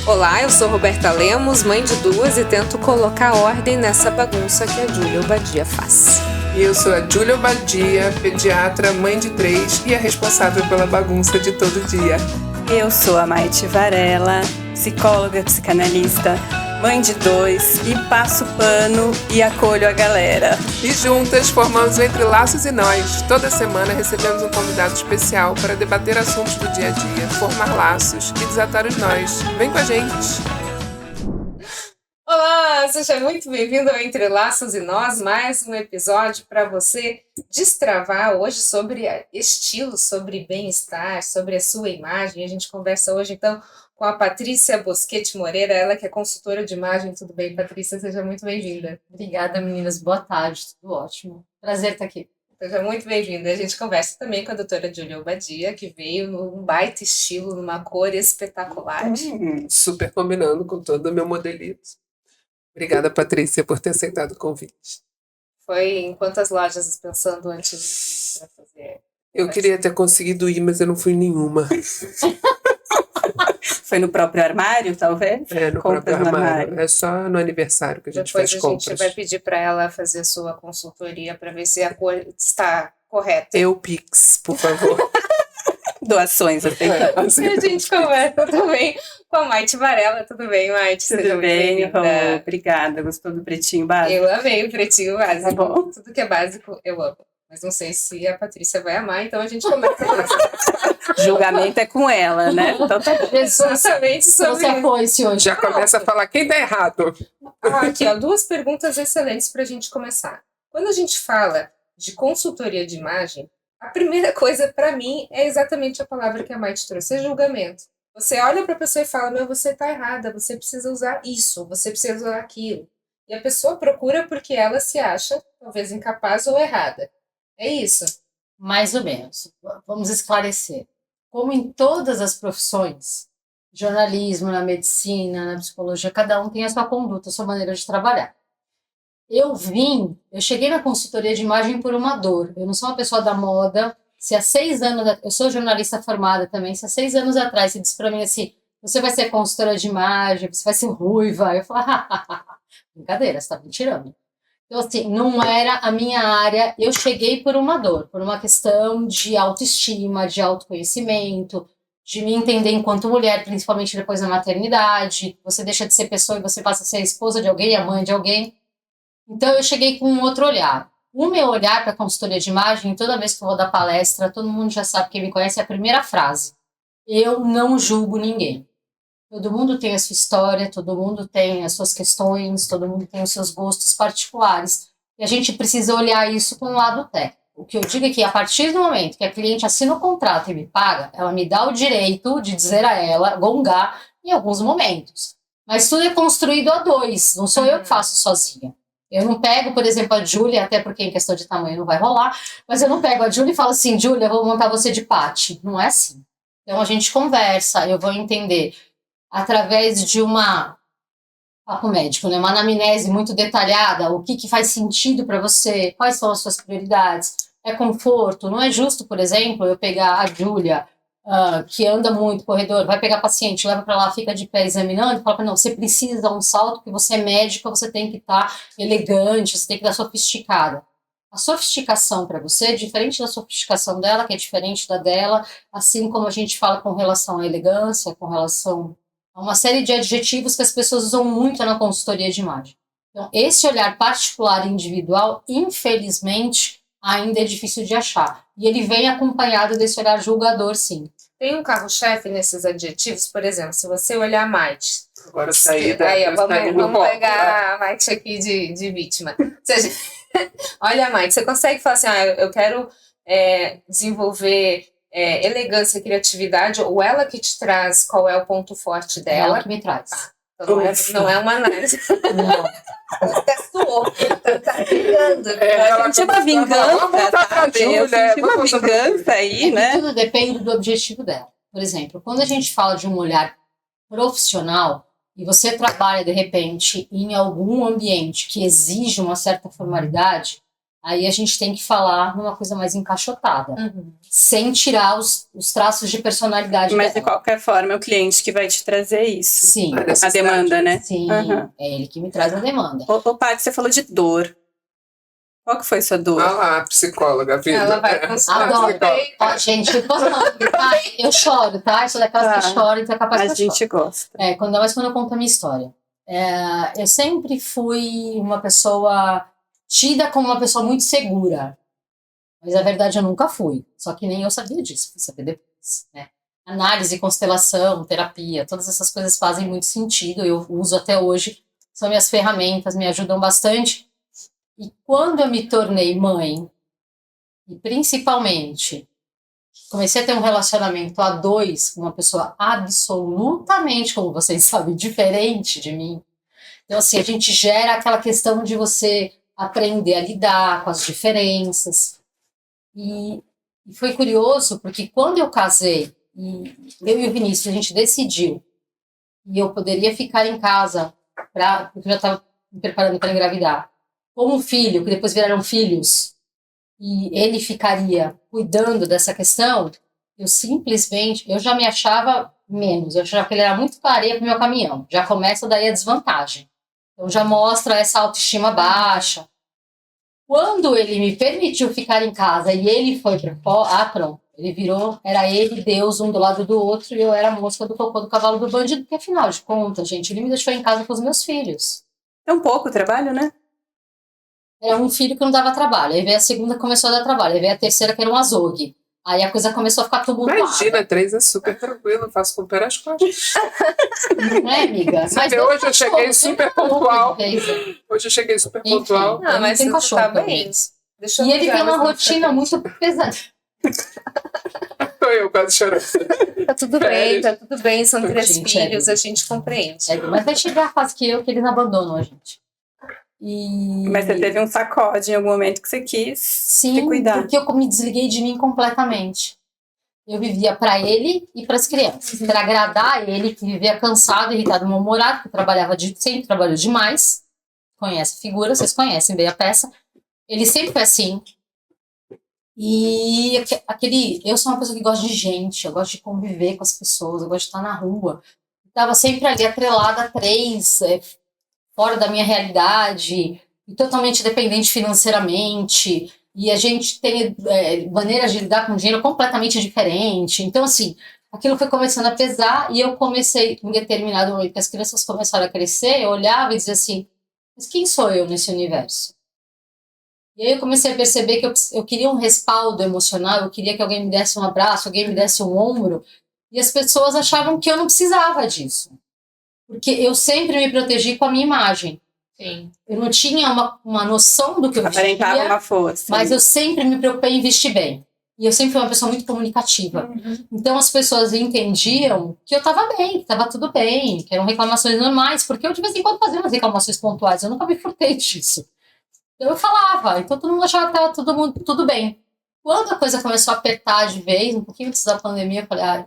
Olá, eu sou Roberta Lemos, mãe de duas, e tento colocar ordem nessa bagunça que a Júlia Obadia faz. E eu sou a Júlia Obadia, pediatra, mãe de 3 e a responsável pela bagunça de todo dia. Eu sou a Maite Varela, psicóloga, psicanalista, mãe de 2 e passo pano e acolho a galera. E juntas formamos Entre Laços e Nós. Toda semana recebemos um convidado especial para debater assuntos do dia a dia, formar laços e desatar os nós. Vem com a gente! Olá, seja muito bem-vindo ao Entre Laços e Nós, mais um episódio para você destravar hoje sobre estilo, sobre bem-estar, sobre a sua imagem. A gente conversa hoje, então, com a Patrícia Bosquete Moreira, ela que é consultora de imagem. Tudo bem, Patrícia? Seja muito bem-vinda. Obrigada, meninas. Boa tarde, tudo ótimo. Prazer estar aqui. Seja muito bem-vinda. A gente conversa também com a doutora Júlia Obadia, que veio num baita estilo, numa cor espetacular. Super combinando com todo o meu modelito. Obrigada, Patrícia, por ter aceitado o convite. Foi em quantas lojas pensando antes de fazer? Eu queria ter conseguido ir, mas eu não fui em nenhuma. Foi no próprio armário, talvez? É, no próprio armário. É só no aniversário que a gente faz compras. Depois a gente vai pedir para ela fazer sua consultoria para ver se a cor está correta. Eu Pix, por favor. Doações, eu tenho. E a gente conversa também com a Maite Varela. Tudo bem, Maite? Tudo bem, Rô? Obrigada. Gostou do pretinho básico? Eu amei o pretinho básico. Tá bom. Tudo que é básico, eu amo. Mas não sei se a Patrícia vai amar, então a gente começa. Julgamento é com ela, né? Então tá bom. Exatamente sobre Você foi-se hoje. Já começa a falar quem tá errado. Aqui, ó, 2 perguntas excelentes para a gente começar. Quando a gente fala de consultoria de imagem, a primeira coisa para mim é exatamente a palavra que a Maite trouxe, é julgamento. Você olha para a pessoa e fala, você tá errada, você precisa usar isso, você precisa usar aquilo. E a pessoa procura porque ela se acha, talvez, incapaz ou errada. É isso? Mais ou menos. Vamos esclarecer. Como em todas as profissões, jornalismo, na medicina, na psicologia, cada um tem a sua conduta, a sua maneira de trabalhar. Eu cheguei na consultoria de imagem por uma dor. Eu não sou uma pessoa da moda. Se há 6 anos, eu sou jornalista formada também, se há 6 anos atrás você disse para mim assim, você vai ser consultora de imagem, você vai ser ruiva. Eu falo, brincadeira, você tá me tirando. Então, assim, não era a minha área. Eu cheguei por uma dor, por uma questão de autoestima, de autoconhecimento, de me entender enquanto mulher, principalmente depois da maternidade. Você deixa de ser pessoa e você passa a ser a esposa de alguém, a mãe de alguém. Então, eu cheguei com um outro olhar. O meu olhar para a consultoria de imagem, toda vez que eu vou dar palestra, todo mundo já sabe, quem me conhece, é a primeira frase. Eu não julgo ninguém. Todo mundo tem a sua história, todo mundo tem as suas questões, todo mundo tem os seus gostos particulares. E a gente precisa olhar isso com o lado técnico. O que eu digo é que a partir do momento que a cliente assina o contrato e me paga, ela me dá o direito de dizer a ela, gongar em alguns momentos. Mas tudo é construído a 2, não sou eu que faço sozinha. Eu não pego, por exemplo, a Júlia, até porque em questão de tamanho não vai rolar, mas eu não pego a Júlia e falo assim, Júlia, eu vou montar você de Paty. Não é assim. Então a gente conversa, eu vou entender através de papo médico, né? Uma anamnese muito detalhada, o que faz sentido para você, quais são as suas prioridades, é conforto, não é justo, por exemplo, eu pegar a Júlia, que anda muito corredor, vai pegar paciente, leva para lá, fica de pé examinando, e fala para não, você precisa dar um salto, porque você é médica, você tem que estar elegante, você tem que estar sofisticada. A sofisticação para você é diferente da sofisticação dela, que é diferente da dela, assim como a gente fala com relação à elegância, com relação a uma série de adjetivos que as pessoas usam muito na consultoria de imagem. Então, esse olhar particular e individual, infelizmente, ainda é difícil de achar. E ele vem acompanhado desse olhar julgador, sim. Tem um carro-chefe nesses adjetivos, por exemplo, se você olhar a Maite. Agora saída. Aí, vamos pegar a Maite aqui de vítima. Olha a Maite, você consegue falar assim, eu quero desenvolver elegância e criatividade, ou ela que te traz qual é o ponto forte dela? Ela que me traz. Então não é uma análise. Não. Até suou, tá brigando. Eu senti uma vingança, sabe? Eu senti uma vingança aí, né? Tudo depende do objetivo dela. Por exemplo, quando a gente fala de um olhar profissional e você trabalha, de repente, em algum ambiente que exige uma certa formalidade, aí a gente tem que falar numa coisa mais encaixotada, sem tirar os traços de personalidade Mas de dela. qualquer forma, é o cliente que vai te trazer isso. Sim, A demanda, né? sim, é ele que me traz a demanda. Ô, Paty, você falou de dor. Qual que foi sua dor? Olha lá, a psicóloga, vida. Ela vai consultar. Adoro. Ó, gente, eu choro, tá? Eu sou daquelas que choram, então é capaz A que eu choro. gente gosta. Ainda mais quando eu conto a minha história. Eu sempre fui uma pessoa tida como uma pessoa muito segura. Mas na verdade eu nunca fui. Só que nem eu sabia disso, fui saber depois, né? Análise, constelação, terapia, todas essas coisas fazem muito sentido. Eu uso até hoje, são minhas ferramentas, me ajudam bastante. E quando eu me tornei mãe, e principalmente comecei a ter um relacionamento a dois com uma pessoa absolutamente, como vocês sabem, diferente de mim. Então, assim, a gente gera aquela questão de você aprender a lidar com as diferenças. E foi curioso, porque quando eu casei, e eu e o Vinícius, a gente decidiu, e eu poderia ficar em casa, porque eu já estava me preparando para engravidar, com um filho, que depois viraram filhos, e ele ficaria cuidando dessa questão, eu já me achava menos, eu achava que ele era muito areia pro meu caminhão, já começa daí a desvantagem, então já mostra essa autoestima baixa. Quando ele me permitiu ficar em casa e ele foi pronto, ele virou, era ele, Deus, um do lado do outro, e eu era a mosca do cocô do cavalo do bandido, porque afinal de contas, gente, ele me deixou em casa com os meus filhos. É um pouco o trabalho, né? Era um filho que não dava trabalho. Aí veio a segunda que começou a dar trabalho. Aí veio a terceira que era um azogue. Aí a coisa começou a ficar tumultuada. Imagina, 3 é super tranquilo, faço com o pé nas costas. Não é, amiga? Mas hoje eu cheguei super pontual. Hoje eu cheguei super pontual. Não, mas tem você cachorro tá também. bem. E ele tem uma rotina muito pesada. Tô eu quase chorando. Tá tudo bem, tá tudo bem. São 3 Gente, filhos, a gente compreende. Mas vai chegar a fase que eles abandonam a gente. Mas você teve um sacode em algum momento que você quis se cuidar. Porque eu me desliguei de mim completamente. Eu vivia para ele e para as crianças. Para agradar ele, que vivia cansado, irritado, mal-humorado, que sempre trabalhou demais. Conhece a figura, vocês conhecem bem a peça. Ele sempre foi assim. E eu sou uma pessoa que gosta de gente, eu gosto de conviver com as pessoas, eu gosto de estar na rua. Estava sempre ali atrelada a 3, fora da minha realidade, e totalmente dependente financeiramente, e a gente tem maneiras de lidar com dinheiro completamente diferente. Então, assim, aquilo foi começando a pesar, e eu comecei, em determinado momento, que as crianças começaram a crescer, eu olhava e dizia assim, mas quem sou eu nesse universo? E aí eu comecei a perceber que eu queria um respaldo emocional, eu queria que alguém me desse um abraço, alguém me desse um ombro, e as pessoas achavam que eu não precisava disso. Porque eu sempre me protegi com a minha imagem. Sim. Eu não tinha uma noção do que eu Aparentava vestia, uma força. mas eu sempre me preocupei em vestir bem. E eu sempre fui uma pessoa muito comunicativa. Então as pessoas entendiam que eu estava bem, que estava tudo bem, que eram reclamações normais, porque eu de vez em quando fazia umas reclamações pontuais, eu nunca me furtei disso. Então eu falava, então todo mundo achava que estava tudo bem. Quando a coisa começou a apertar de vez, um pouquinho antes da pandemia, eu falei,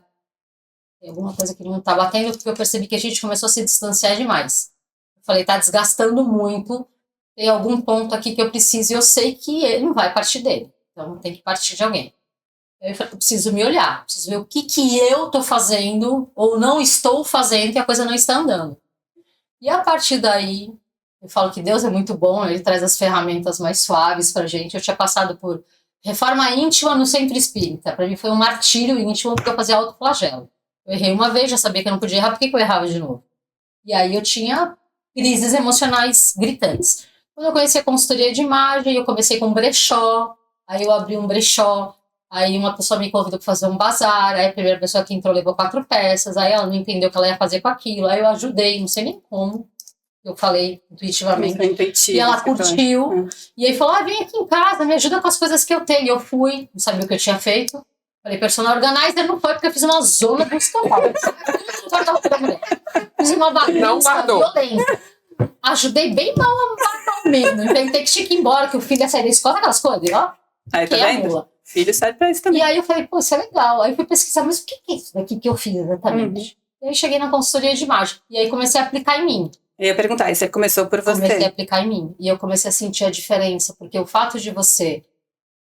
tem alguma coisa que não está batendo, porque eu percebi que a gente começou a se distanciar demais. Eu falei, tá desgastando muito, tem algum ponto aqui que eu preciso, e eu sei que ele não vai partir dele. Então tem que partir de alguém. Eu falei, eu preciso me olhar, preciso ver o que eu estou fazendo, ou não estou fazendo, e a coisa não está andando. E a partir daí, eu falo que Deus é muito bom, ele traz as ferramentas mais suaves pra gente. Eu tinha passado por reforma íntima no centro espírita. Para mim foi um martírio íntimo, porque eu fazia autoflagelo. Eu errei uma vez, já sabia que eu não podia errar, por que eu errava de novo? E aí eu tinha crises emocionais gritantes. Quando eu conheci a consultoria de imagem, eu comecei com um brechó, aí eu abri um brechó, aí uma pessoa me convidou para fazer um bazar, aí a primeira pessoa que entrou levou 4 peças, aí ela não entendeu o que ela ia fazer com aquilo, aí eu ajudei, não sei nem como, eu falei intuitivamente. Intuitivo, e ela curtiu, e aí falou, vem aqui em casa, me ajuda com as coisas que eu tenho. E eu fui, não sabia o que eu tinha feito. Falei, personal organizer não foi, porque eu fiz uma zona do escambau. Fiz uma bagunça violenta. Ajudei bem mal a matar o menino. Inventei que tinha que ir embora, que o filho ia sair da escola, aquelas coisas, ó. Aí, tá vendo? Filho serve pra isso também. E aí eu falei, pô, isso é legal. Aí fui pesquisar, mas o que é isso daqui que eu fiz exatamente? E aí cheguei na consultoria de imagem. E aí comecei a aplicar em mim. Eu ia perguntar, e você começou por Comecei a você. aplicar em mim. E eu comecei a sentir a diferença, porque o fato de você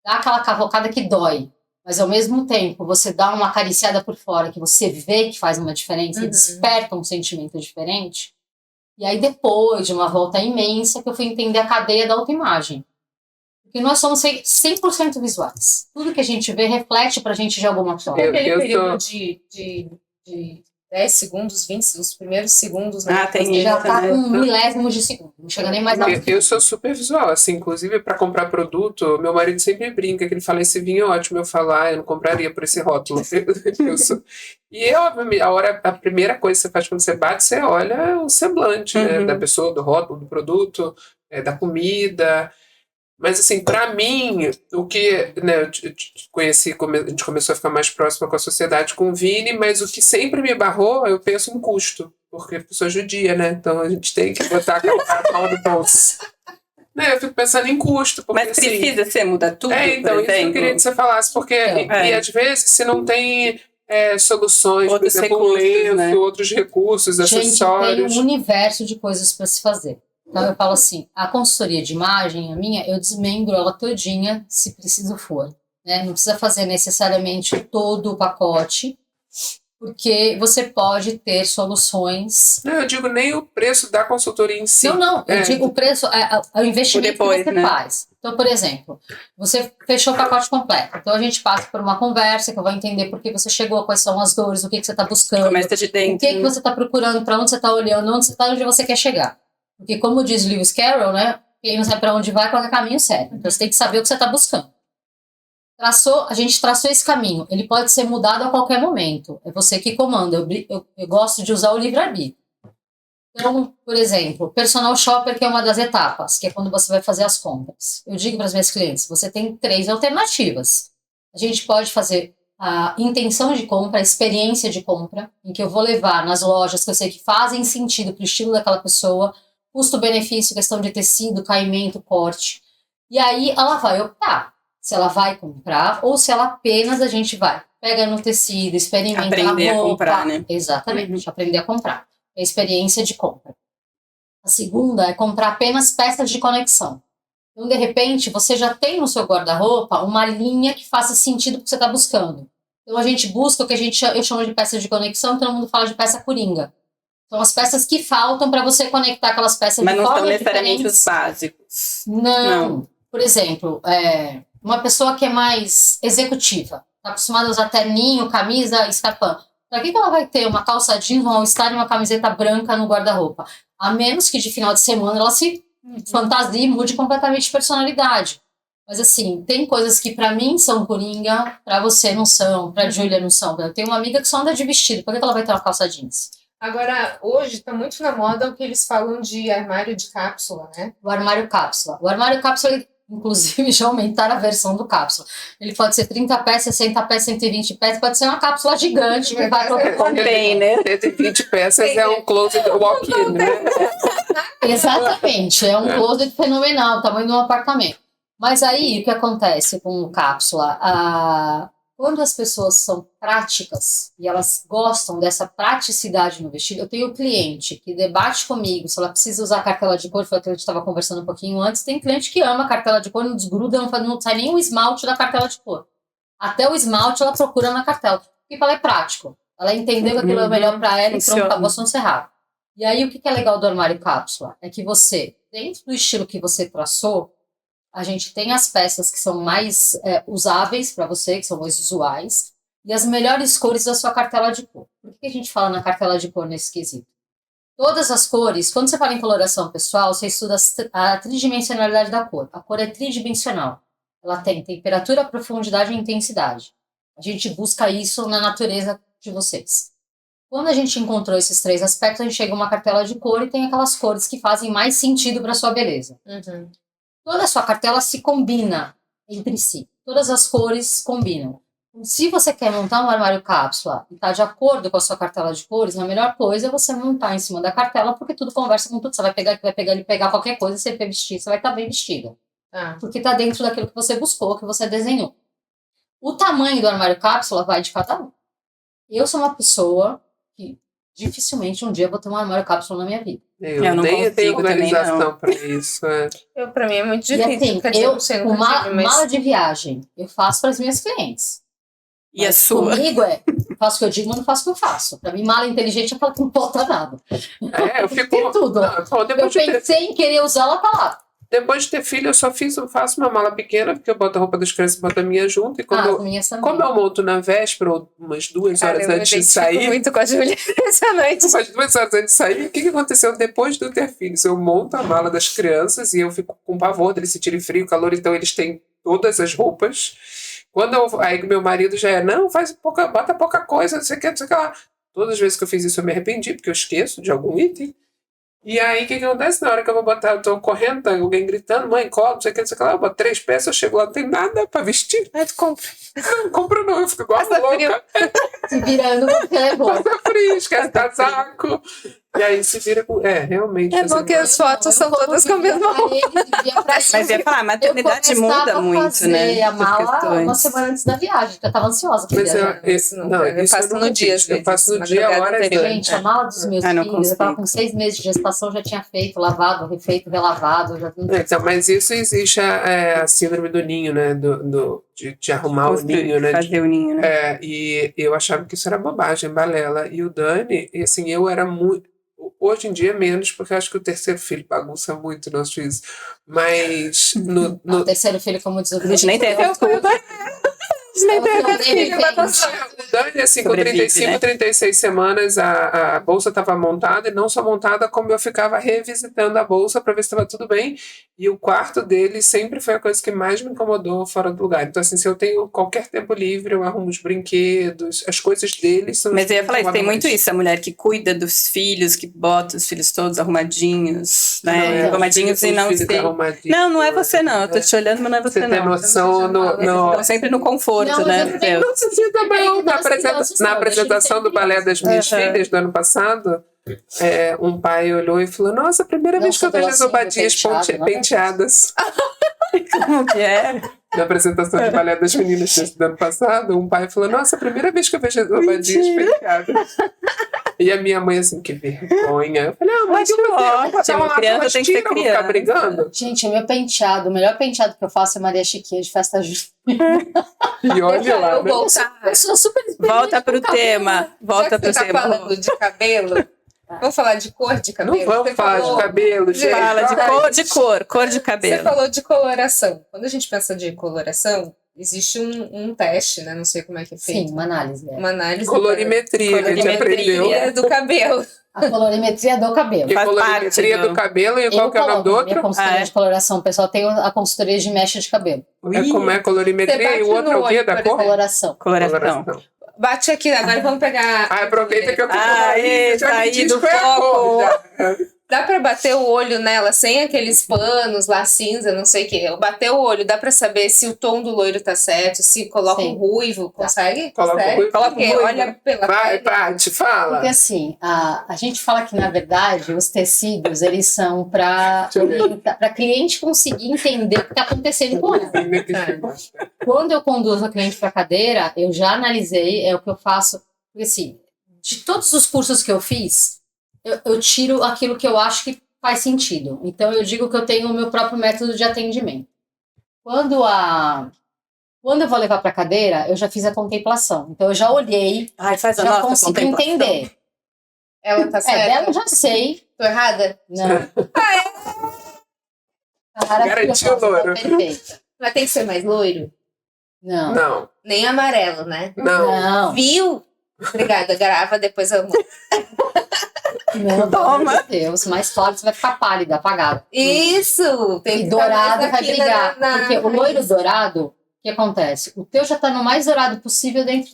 dar aquela cavocada que dói, mas ao mesmo tempo você dá uma acariciada por fora, que você vê que faz uma diferença, e desperta um sentimento diferente. E aí depois de uma volta imensa que eu fui entender a cadeia da autoimagem. Porque nós somos 100% visuais. Tudo que a gente vê reflete pra gente de alguma forma. Aquele período de 10 segundos, 20, os primeiros segundos. Ah, tem isso, Já tá né? com milésimos de segundo. Não chega nem mais a... Eu sou super visual, assim, inclusive para comprar produto, meu marido sempre brinca, que ele fala, esse vinho é ótimo, eu falo, eu não compraria por esse rótulo. E é óbvio, a primeira coisa que você faz quando você bate, você olha o semblante, né, da pessoa, do rótulo, do produto, da comida. Mas, assim, para mim, o que, né, eu te conheci, a gente começou a ficar mais próxima com a sociedade com o Vini, mas o que sempre me barrou, eu penso em custo, porque a pessoa é judia, né? Então a gente tem que botar aquela mão no bolso. Né, eu fico pensando em custo, porque Mas precisa assim, ser mudar tudo, então, por isso que eu exemplo? queria que você falasse, porque, e às vezes, se não tem soluções, Outros por exemplo, recursos, lenço, né? outros recursos, Gente, tem acessórios. um universo de coisas para se fazer. Então eu falo assim, a consultoria de imagem, a minha, eu desmembro ela todinha, se preciso for. Né? Não precisa fazer necessariamente todo o pacote, porque você pode ter soluções. Não, eu digo nem o preço da consultoria em si. Não, eu digo o preço, é o investimento depois, que você né? faz. Então, por exemplo, você fechou o pacote completo. Então a gente passa por uma conversa que eu vou entender por que você chegou, quais são as dores, o que você está buscando. Começa de dentro. O que você está procurando, para onde você está olhando, onde você está, onde você quer chegar. Porque como diz Lewis Carroll, né? Quem não sabe para onde vai, qualquer caminho serve. Então você tem que saber o que você está buscando. A gente traçou esse caminho. Ele pode ser mudado a qualquer momento. É você que comanda. Eu gosto de usar o livre-arbítrio. Então, por exemplo, personal shopper, que é uma das etapas, que é quando você vai fazer as compras. Eu digo para as minhas clientes, você tem 3 alternativas. A gente pode fazer a intenção de compra, a experiência de compra, em que eu vou levar nas lojas que eu sei que fazem sentido para o estilo daquela pessoa, custo-benefício, questão de tecido, caimento, corte. E aí ela vai optar se ela vai comprar ou se ela apenas a gente vai. Pega no tecido, experimenta Aprender a roupa. a comprar, né? Exatamente, aprender a comprar. É a experiência de compra. A segunda é comprar apenas peças de conexão. Então, de repente, você já tem no seu guarda-roupa uma linha que faça sentido para o que você está buscando. Então, a gente busca o que eu chamo de peças de conexão, todo mundo fala de peça coringa. São as peças que faltam para você conectar aquelas peças Mas de não forma são necessariamente diferentes. os básicos. Não. Por exemplo, uma pessoa que é mais executiva, está acostumada a usar terninho, camisa, escarpão. Para que ela vai ter uma calça jeans, um all-star e uma camiseta branca no guarda-roupa? A menos que de final de semana ela se fantasie e mude completamente de personalidade. Mas assim, tem coisas que para mim são coringa, para você não são, para Júlia não são. Eu tenho uma amiga que só anda de vestido, por que ela vai ter uma calça jeans? Agora, hoje está muito na moda o que eles falam de armário de cápsula, né? O armário cápsula. O armário cápsula, inclusive, já aumentaram a versão do cápsula. Ele pode ser 30 pés, 60 pés, 120 pés, pode ser uma cápsula gigante que vai para o container. 120 peças é um closet walk-in, né? Exatamente, é um closet fenomenal, o tamanho de um apartamento. Mas aí, o que acontece com o cápsula? Quando as pessoas são práticas e elas gostam dessa praticidade no vestido, eu tenho cliente que debate comigo se ela precisa usar cartela de cor, foi o que a gente estava conversando um pouquinho antes, tem cliente que ama cartela de cor, não desgruda, não sai nem o esmalte da cartela de cor. Até o esmalte ela procura na cartela, porque ela é prático. Ela entendeu que aquilo é melhor para ela e pronto, acabou, assunto encerrado. E aí, o que é legal do armário cápsula? É que você, dentro do estilo que você traçou, a gente tem as peças que são mais usáveis para você, que são mais usuais, e as melhores cores da sua cartela de cor. Por que a gente fala na cartela de cor nesse quesito? Todas as cores, quando você fala em coloração pessoal, você estuda a tridimensionalidade da cor. A cor é tridimensional. Ela tem temperatura, profundidade e intensidade. A gente busca isso na natureza de vocês. Quando a gente encontrou esses 3 aspectos, a gente chega a uma cartela de cor e tem aquelas cores que fazem mais sentido para sua beleza. Uhum. Toda a sua cartela se combina entre si. Todas as cores combinam. Se você quer montar um armário cápsula e está de acordo com a sua cartela de cores, a melhor coisa é você montar em cima da cartela, porque tudo conversa com tudo. Você vai pegar qualquer coisa, você vai vestir, você vai estar bem vestida. Porque está dentro daquilo que você buscou, que você desenhou. O tamanho do armário cápsula vai de cada um. Eu sou uma pessoa que dificilmente um dia eu vou ter uma armário cápsula na minha vida. Eu não nem tenho consigo também, organização para isso. Pra mim é muito E difícil. assim, Quer dizer, eu, não sei, com nunca tive, mas... mala de viagem, eu faço para as minhas clientes. E a Mas sua? Comigo faço o que eu digo, mas não faço o que eu faço. Pra mim, mala inteligente é aquela que não bota nada. Eu fico. Tem tudo. Não, bom, Eu pensei em querer usar, ela tá lá. depois de ter filho, eu só faço uma mala pequena, porque eu boto a roupa das crianças e boto a minha junto. E quando As minhas também. como eu monto na véspera, ou umas 2 Cara, horas eu me antes de identifico sair. muito com a Júlia essa noite. Umas 2 horas antes de sair, o que aconteceu depois de eu ter filhos? Eu monto a mala das crianças e eu fico com pavor deles sentirem frio, calor, então eles têm todas as roupas. Aí meu marido já não, bota pouca coisa, não sei o que, não sei o que lá. Todas as vezes que eu fiz isso eu me arrependi, porque eu esqueço de algum item. E aí o que acontece? Na hora que eu vou botar, eu tô correndo, tá alguém gritando, mãe, cola, não sei o que, não sei o que lá, eu boto 3 peças, eu chego lá, não tem nada pra vestir. Aí tu compra. Não compro não, eu fico igual Passa louca. Se virando porque ela é boa. Passa frio, esquece casaco. E aí se vira com... realmente. É bom que as fotos são todas com a mesma roupa. Mas eu ia falar, a maternidade muda muito, né? A mala essas questões. uma semana antes da viagem, porque eu tava ansiosa pra Mas viajar. eu faço no dia, às Eu vezes, faço no na dia, madrugada horas anterior. antes. Gente, a mala dos meus não filhos, eu tava consigo. com 6 meses de gestação, já tinha feito, lavado, refeito, relavado. Já tinha... Então, mas isso existe a síndrome do ninho, né? De arrumar o ninho, né? Fazer o ninho, né? E eu achava que isso era bobagem, balela. E o Dani, e assim, eu era muito. Hoje em dia, menos, porque eu acho que o terceiro filho bagunça muito o nosso juízo. Mas O terceiro filho, como diz o A gente nem tem Eu fui o Dani. Nem tem a filha da nossa. o Dani, assim, com Sobrevive, 35, né? 36 semanas, a bolsa estava montada, e não só montada, como eu ficava revisitando a bolsa para ver se estava tudo bem. E o quarto dele sempre foi a coisa que mais me incomodou fora do lugar. Então, assim, se eu tenho qualquer tempo livre, eu arrumo os brinquedos, as coisas dele são. Mas eu ia falar isso, tem muito mais. isso, a mulher que cuida dos filhos, que bota os filhos todos arrumadinhos, Não, né? Arrumadinhos e não sei. Não é você não, eu tô te olhando, mas não é você Você tem não. noção Eles estão sempre no conforto, Não, né? mas eu tenho- Não se sinta mal. Na Não, apresentação do balé das minhas Uhum. filhas do ano passado, um pai olhou e falou: Nossa, a primeira Não vez que eu vejo as sou docinho, obadias penteado, não é? penteadas. Como que é? Na apresentação de balé das meninas do ano passado, um pai falou: Nossa, a primeira vez que eu vejo as obadias Mentira. penteadas. E a minha mãe, assim, que vergonha. Eu falei: Mas Acho eu vou botar ótimo, uma criança tem que ser vou ficar criança. brigando. Gente, o meu penteado, o melhor penteado que eu faço é Maria Chiquinha de festa junina. E olha lá, Eu né? vou voltar. Eu sou super Volta pro tema, volta Já que pro você tá tema. falando de cabelo, vamos falar de cor de cabelo? Não vamos Você falar falou- de cabelo, gente. Fala de cor de Você cabelo. falou de coloração. Quando a gente pensa de coloração, existe um teste, né? Não sei como é que é feito. Sim, uma análise. Né? Uma análise Colorimetria, que a gente Colorimetria. aprendeu. do cabelo. A colorimetria do cabelo. Que Faz colorimetria parte do cabelo e qual que é o nome do Minha outro? consultoria é. de coloração, o pessoal tem a consultoria de mecha de cabelo. Como é Você colorimetria bate e o outro é o no quê olho, da por cor? exemplo. Coloração. Coloração. Bate aqui, agora vamos pegar. Aproveita que eu tô tá aí do foco. Dá pra bater o olho nela sem aqueles panos lá cinza, não sei o que. Bater o olho, dá pra saber se o tom do loiro tá certo, se coloca Sim. um ruivo, consegue? Coloca um Consegue? ruivo. Coloca um Porque ruivo. olha pela Vai, pele. Paty, fala. Porque assim, a gente fala que, na verdade, os tecidos, eles são para Deixa eu ver. a cliente conseguir entender o que está acontecendo com ela. Quando eu conduzo a cliente para cadeira, eu já analisei, é o que eu faço. Porque assim, de todos os cursos que eu fiz, eu tiro aquilo que eu acho que faz sentido. Então, eu digo que eu tenho o meu próprio método de atendimento. Quando eu vou levar para cadeira, eu já fiz a contemplação. Então, eu já olhei, Ai, faz a já nossa consegui contemplação. entender. Ela tá certa? Dela eu já sei. Tô errada? Não. Garantiu o loiro. Perfeita. Mas tem que ser mais loiro? Não. Não, Nem amarelo, né? não. Não. Viu? Obrigada, grava, depois eu mando. Não, Toma. meu Deus, mais claro você vai ficar pálida, apagada. Isso! Tem E que ficar mais dourado vai aqui brigar. na- Porque o loiro dourado, o que acontece? O teu já tá no mais dourado possível dentro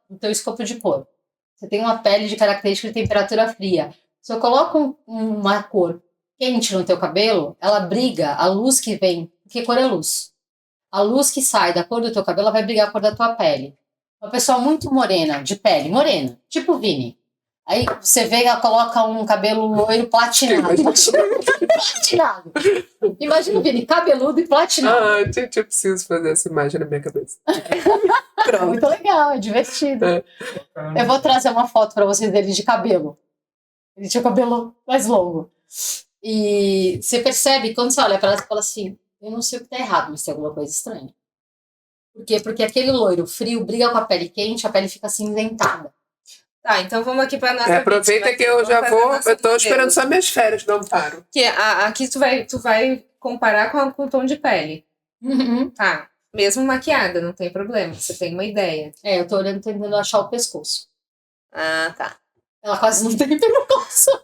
do teu escopo de cor. Você tem uma pele de característica de temperatura fria. Se eu coloco uma cor quente no teu cabelo, ela briga, a luz que vem, que cor é luz? A luz que sai da cor do teu cabelo, ela vai brigar a cor da tua pele. Uma pessoa muito morena, de pele morena, tipo o Vini. Aí você vê que ela coloca um cabelo loiro platinado. Platinado. Imagina o Vini, cabeludo e platinado. Ah, gente, eu preciso fazer essa imagem na minha cabeça. É muito legal, é divertido. Eu vou trazer uma foto pra vocês dele de cabelo. Ele tinha o cabelo mais longo. E você percebe, quando você olha pra ela, você fala assim, eu não sei o que tá errado, mas tem alguma coisa estranha. Por quê? Porque aquele loiro frio briga com a pele quente, a pele fica acinzentada. Tá, então vamos aqui pra nossa Aproveita vítima que aqui. eu já Vamos fazer a vou. nossa Eu tô modelo. esperando só minhas férias, não paro. Que aqui tu vai comparar com o tom de pele. Tá. Mesmo maquiada, não tem problema. Você tem uma ideia. Eu tô olhando, tentando achar o pescoço. Ah, tá. Ela quase não tem pescoço.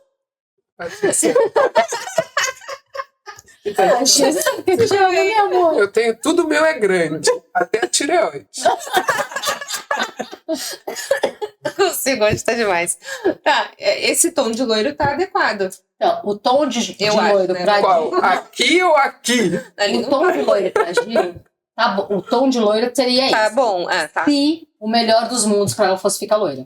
Meu amor. Eu tenho tudo meu é grande, até a tireoide. O segundo tá demais. Tá, esse tom de loiro tá adequado. Então, o tom de Eu acho, loiro né? pra Qual? Aqui ou aqui? Ali o não tom tá. de loiro pra Gil, tá bom. O tom de loiro seria Tá esse. bom. Ah, tá. Se o melhor dos mundos pra ela fosse ficar loira.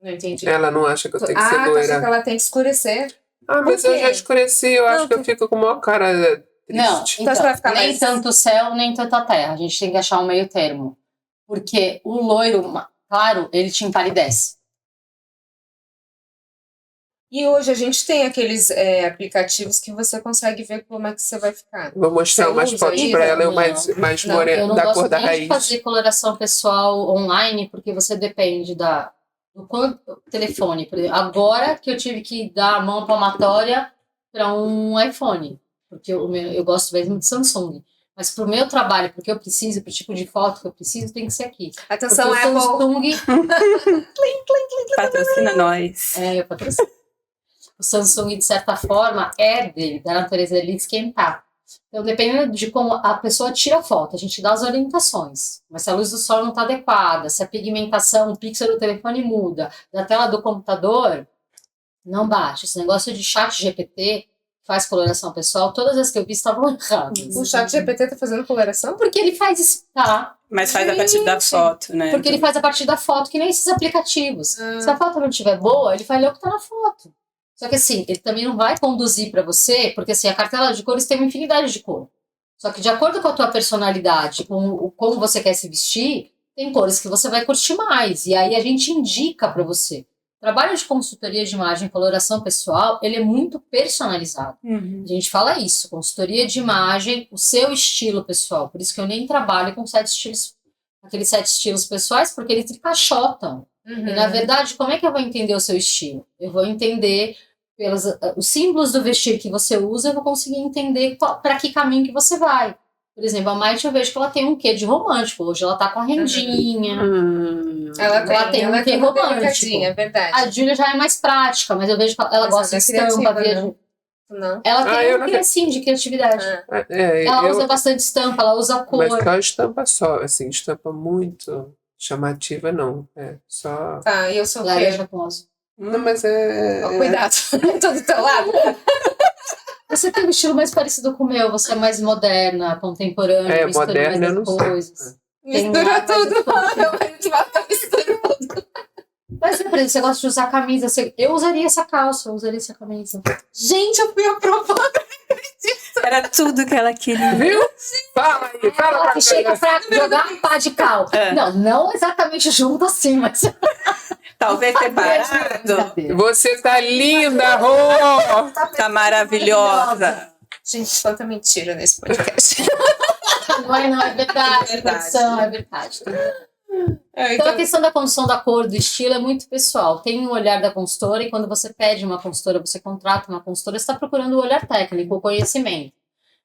Não entendi. Ela não acha que eu tenho que ser Tá, só que loira. ela tem que escurecer. Ah, mas Por eu quê? já escureci, eu acho Não, que eu fico com uma cara Não, triste. Então você vai ficar nem mais- tanto o céu, nem tanto a terra. A gente tem que achar um meio termo. Porque o loiro, claro, ele te empalidece. E hoje a gente tem aqueles aplicativos que você consegue ver como é que você vai ficar. Vou mostrar Você umas usa fotos isso? pra ela, eu Não. mais Não, eu morena, não da gosto cor da nem de raiz. fazer coloração pessoal online, porque você depende do quanto telefone. Por exemplo, agora que eu tive que dar a mão palmatória para um iPhone, porque eu gosto mesmo de Samsung. Mas para o meu trabalho, porque eu preciso, para o tipo de foto que eu preciso, tem que ser aqui. Atenção, Porque o Apple. Samsung, Patrocina nós. eu patrocino. O Samsung, de certa forma, é dele, da natureza dele esquentar. Então, dependendo de como a pessoa tira a foto, a gente dá as orientações. Mas se a luz do sol não está adequada, se a pigmentação, o pixel do telefone muda, da tela do computador, não baixa. Esse negócio de chat GPT faz coloração pessoal, todas as que eu vi estavam erradas. O chat GPT tá fazendo coloração? Porque ele faz isso, tá? Mas faz a partir da Gente. foto, né? Porque ele faz a partir da foto, que nem esses aplicativos. Se a foto não estiver boa, ele vai ler o que está na foto. Só que assim, ele também não vai conduzir para você, porque assim, a cartela de cores tem uma infinidade de cor. Só que de acordo com a tua personalidade, com como você quer se vestir, tem cores que você vai curtir mais. E aí a gente indica para você. O trabalho de consultoria de imagem e coloração pessoal, ele é muito personalizado. A gente fala isso, consultoria de imagem, o seu estilo pessoal. Por isso que eu nem trabalho com aqueles 7 estilos pessoais, porque eles encaixotam. E, na verdade, como é que eu vou entender o seu estilo? Eu vou entender pelos os símbolos do vestir que você usa, eu vou conseguir entender para que caminho que você vai. Por exemplo, a Maite, eu vejo que ela tem um quê de romântico. Hoje ela tá com a rendinha. Ela tem um quê uma romântico. delicadinha, é verdade. A Júlia já é mais prática, mas eu vejo que ela Mas gosta de ela é estampa. criativa, Não. Ela tem eu um não quê, assim, de criatividade. Ela usa bastante estampa, ela usa cor. Mas só estampa só, assim, estampa muito chamativa, não. É só. Tá, e eu sou o quê? Laranja com azul. Não, mas é. Ó, cuidado, tô do teu lado. Você tem um estilo mais parecido com o meu, você é mais moderna, contemporânea, mistura moderna mais eu as não coisas. sei. Tem Mistura mais tudo. as coisas. Meu marido vai ficar misturando tudo. Mas, por exemplo, você gosta de usar camisa, eu usaria essa calça, eu usaria essa camisa. Gente, eu fui aprovada. Era tudo que ela queria. Viu? Fala aí, fala Ela pra chega mim. pra jogar um pá de cal. Não exatamente junto assim, mas... Talvez separado. Brincadeira. Você tá linda, Rô! Tá maravilhosa. Gente, quanta mentira nesse podcast. Não é verdade, É verdade. produção, é verdade. Então, a questão da condução da cor, do estilo é muito pessoal. Tem o olhar da consultora e quando você pede uma consultora, você contrata uma consultora, você está procurando o olhar técnico, o conhecimento.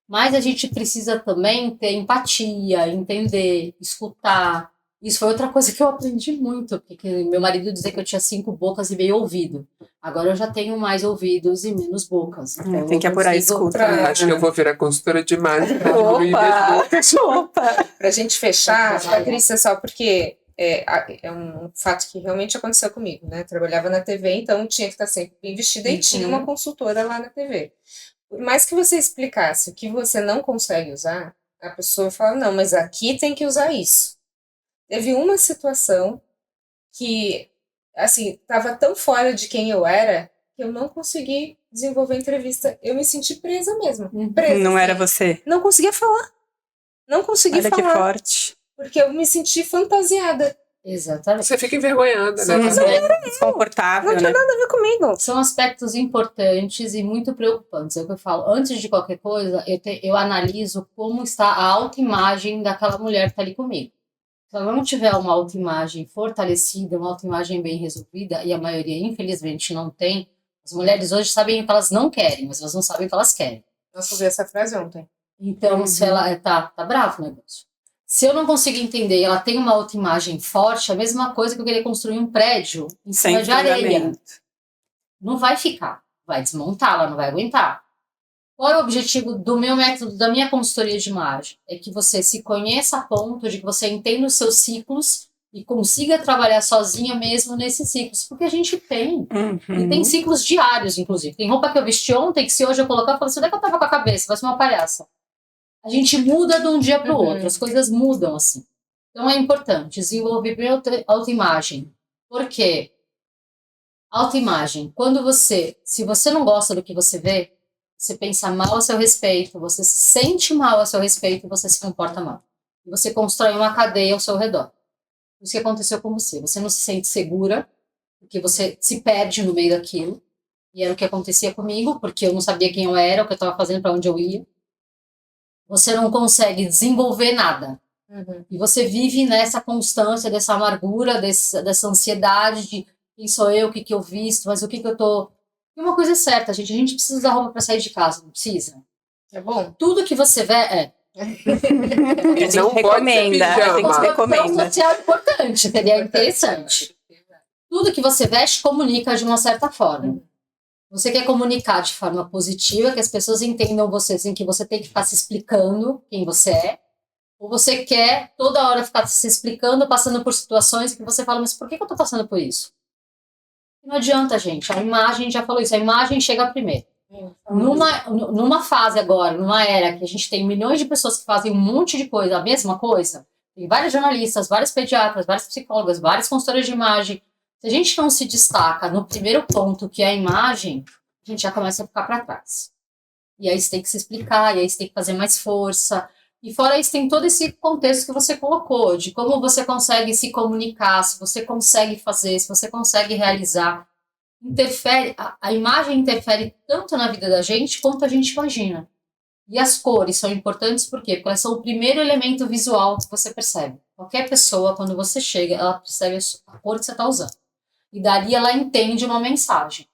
Mas a gente precisa também ter empatia, entender, escutar. Isso foi outra coisa que eu aprendi muito, porque meu marido dizia que eu tinha 5 bocas e meio ouvido. Agora eu já tenho mais ouvidos e menos bocas. Então Tem que eu apurar a consigo- escuta. Acho que eu vou virar consultora de imagem pra diminuir minhas Opa! bocas. Opa! Pra gente fechar, Patrícia, só porque é um fato que realmente aconteceu comigo, né? Trabalhava na TV, então tinha que estar sempre bem vestida e tinha uma consultora lá na TV. Por mais que você explicasse o que você não consegue usar, a pessoa fala, não, mas aqui tem que usar isso. Teve uma situação que assim, tava tão fora de quem eu era que eu não consegui desenvolver a entrevista. Eu me senti presa mesmo. Presa, Não assim. era você. Não conseguia falar. Não consegui Olha que falar. forte. Porque eu me senti fantasiada. Exatamente. Você fica envergonhada, São né? aspectos- Desconfortável, Não tinha né? nada a ver comigo. São aspectos importantes e muito preocupantes. É o que eu falo. Antes de qualquer coisa, eu analiso como está a autoimagem daquela mulher que está ali comigo. Se ela não tiver uma autoimagem fortalecida, uma autoimagem bem resolvida, e a maioria, infelizmente, não tem, as mulheres hoje sabem o que elas não querem, mas elas não sabem o que elas querem. Nossa, eu ouvi essa frase ontem. Então, se ela tá bravo o negócio. Se eu não conseguir entender e ela tem uma autoimagem forte, é a mesma coisa que eu querer construir um prédio em cima Sem de areia. fundamento. Não vai ficar. Vai desmontar, ela não vai aguentar. Qual é o objetivo do meu método, da minha consultoria de imagem? É que você se conheça a ponto de que você entenda os seus ciclos e consiga trabalhar sozinha mesmo nesses ciclos. Porque a gente tem. E tem ciclos diários, inclusive. Tem roupa que eu vesti ontem que se hoje eu colocar, eu falo assim, onde é que eu tava com a cabeça? Vai ser uma palhaça. A gente muda de um dia para o outro. As coisas mudam assim. Então é importante desenvolver bem a autoimagem. Por quê? Autoimagem. Se você não gosta do que você vê, você pensa mal a seu respeito, você se sente mal a seu respeito e você se comporta mal. E você constrói uma cadeia ao seu redor. Isso que aconteceu com você. Você não se sente segura, porque você se perde no meio daquilo. E era o que acontecia comigo, porque eu não sabia quem eu era, o que eu estava fazendo, para onde eu ia. Você não consegue desenvolver nada. E você vive nessa constância, dessa amargura, dessa ansiedade de quem sou eu, o que eu visto, mas o que eu tô... E uma coisa é certa, gente, a gente precisa usar roupa para sair de casa, não precisa? É bom? Tudo que você vê é... A gente Não pode recomenda. ser A gente pijama. recomenda. social importante, seria interessante. Tudo que você veste comunica de uma certa forma. Você quer comunicar de forma positiva, que as pessoas entendam você sem que você tem que ficar se explicando quem você é, ou você quer toda hora ficar se explicando, passando por situações que você fala, mas por que eu tô passando por isso? Não adianta, gente. A imagem, já falou isso, a imagem chega primeiro. Numa fase agora, numa era que a gente tem milhões de pessoas que fazem um monte de coisa, a mesma coisa, tem vários jornalistas, vários pediatras, várias psicólogas, várias consultoras de imagem. Se a gente não se destaca no primeiro ponto, que é a imagem, a gente já começa a ficar para trás. E aí você tem que se explicar, e aí você tem que fazer mais força. E fora isso, tem todo esse contexto que você colocou, de como você consegue se comunicar, se você consegue fazer, se você consegue realizar. Interfere, a imagem interfere tanto na vida da gente quanto a gente imagina. E as cores são importantes por quê? Porque elas são o primeiro elemento visual que você percebe. Qualquer pessoa, quando você chega, ela percebe a cor que você está usando. E dali ela entende uma mensagem.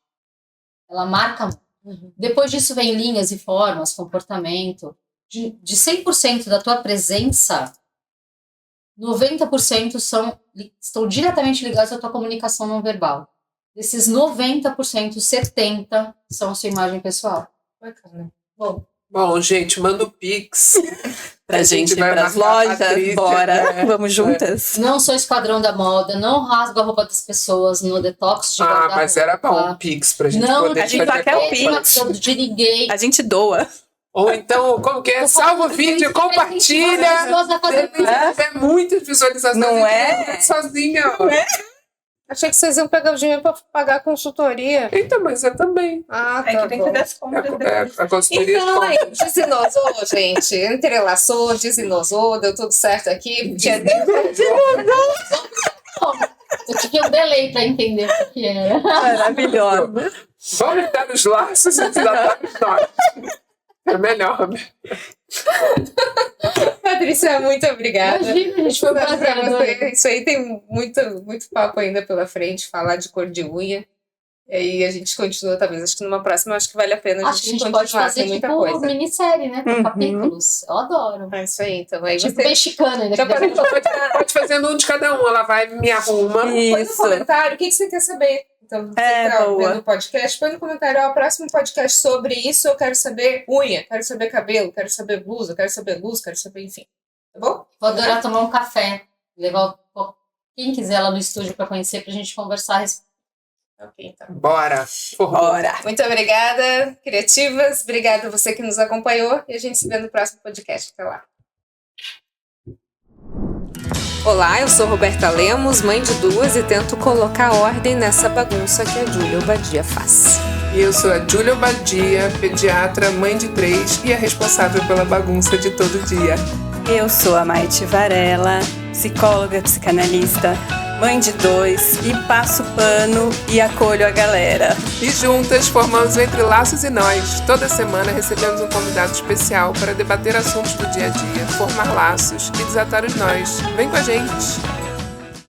Ela marca. Depois disso vem linhas e formas, comportamento. De 100% da tua presença, 90% estão diretamente ligados à tua comunicação não verbal. Desses 90%, 70% são a sua imagem pessoal. Bacana. Bom, gente, manda o Pix. Pra gente ir pras marcar a lojas, Patrícia, bora. né? Vamos juntas. Não sou esquadrão da moda, não rasgo a roupa das pessoas no detox de guarda-roupa. Mas era bom o Pix pra gente Não, poder a gente fazer só quer o compra. Pix. de ninguém. A gente doa. Ou então, como que é? Salva o vídeo, compartilha. É muita visualização. Não a gente é? vai fazer sozinha. Ó. Achei que vocês iam pegar o dinheiro pra pagar a consultoria. Então, mas eu também. Ah, É tá que tem bom. que dar as compras depois. A consultoria Então, de aí, desinosou, gente. Entrelaçou, desinosou, deu tudo certo aqui. Tinha Eu tive um delay pra entender o que era. Maravilhosa. Vamos estar nos laços e desatar nos nós. É melhor. Patrícia, muito obrigada. Imagina, gente, foi um Pra prazer. você. adorei. Isso aí tem muito papo ainda pela frente, falar de cor de unha. E aí a gente continua, talvez, acho que numa próxima, acho que vale a pena Acho que a gente continuar, pode fazer tem muita tipo coisa. minissérie, né? Com Uhum. capítulos. Eu adoro. É isso aí, então aí Tipo você... mexicana, né? Já pode fazer um de cada um. Ela vai me arruma. Põe no Isso. comentário o que você quer saber. Então, você É, tá boa. vendo o podcast, põe no comentário, ó, o próximo podcast sobre isso, eu quero saber unha, quero saber cabelo, quero saber blusa, quero saber luz, quero saber, enfim. Tá bom? Vou adorar tomar um café. Levar quem quiser lá no estúdio pra conhecer, pra gente conversar a respeito. Ok, então. Bora. Bora. Muito obrigada, criativas. Obrigada a você que nos acompanhou. E a gente se vê no próximo podcast. Até lá. Olá, eu sou Roberta Lemos, mãe de 2 e tento colocar ordem nessa bagunça que a Júlia Obadia faz. E eu sou a Júlia Obadia, pediatra, mãe de 3 e a responsável pela bagunça de todo dia. Eu sou a Maite Varela, psicóloga, psicanalista, mãe de 2 e passo pano e acolho a galera. E juntas formamos Entre Laços e Nós. Toda semana recebemos um convidado especial para debater assuntos do dia a dia, formar laços e desatar os nós. Vem com a gente!